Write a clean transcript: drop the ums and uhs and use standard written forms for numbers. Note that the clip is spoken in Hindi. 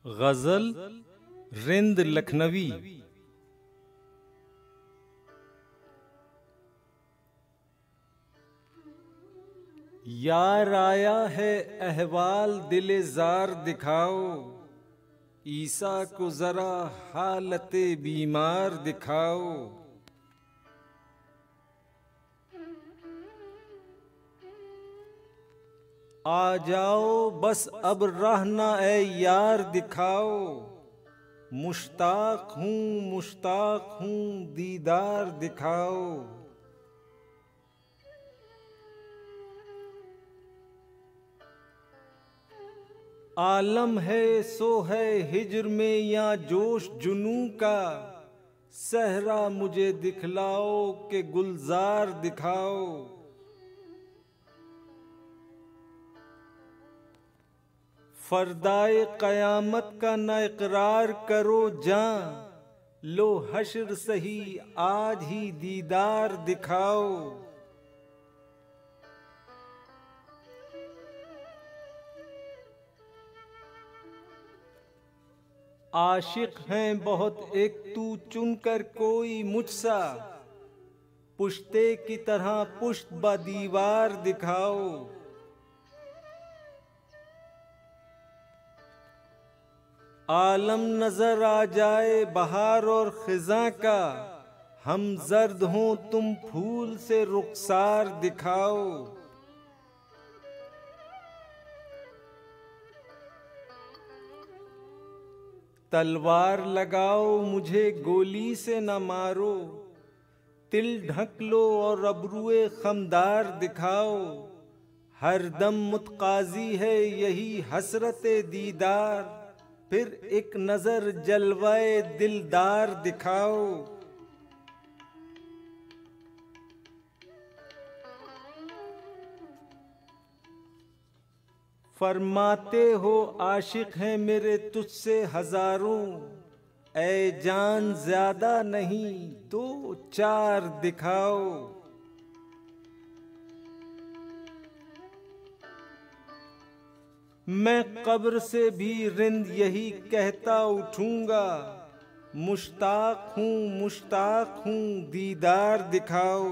गजल रिंद लखनवी। यार आया है अहवाल दिले जार दिखाओ, ईसा को जरा हालते बीमार दिखाओ। आ जाओ बस अब राह ना ए यार दिखाओ, मुश्ताक हूँ दीदार दिखाओ। आलम है सो है हिज्र में या जोश जुनू का, सहरा मुझे दिखलाओ के गुलजार दिखाओ। फरदाए कयामत का न इकरार करो जां, लो हश्र सही आज ही दीदार दिखाओ। आशिक हैं बहुत एक तू चुनकर कोई मुझसा, पुश्ते की तरह पुश्त ब दीवार दिखाओ। आलम नजर आ जाए बहार और खिज़ां का, हम जर्द हों तुम फूल से रुखसार दिखाओ। तलवार लगाओ मुझे गोली से न मारो, तिल ढक लो और अबरुए खमदार दिखाओ। हर दम मुतकाजी है यही हसरते दीदार, फिर एक नजर जलवाए दिलदार दिखाओ। फरमाते हो आशिक हैं मेरे तुझसे हजारों, ऐ जान ज्यादा नहीं दो चार दिखाओ। मैं कब्र से भी रिंद यही कहता उठूंगा, मुश्ताक हूँ दीदार दिखाओ।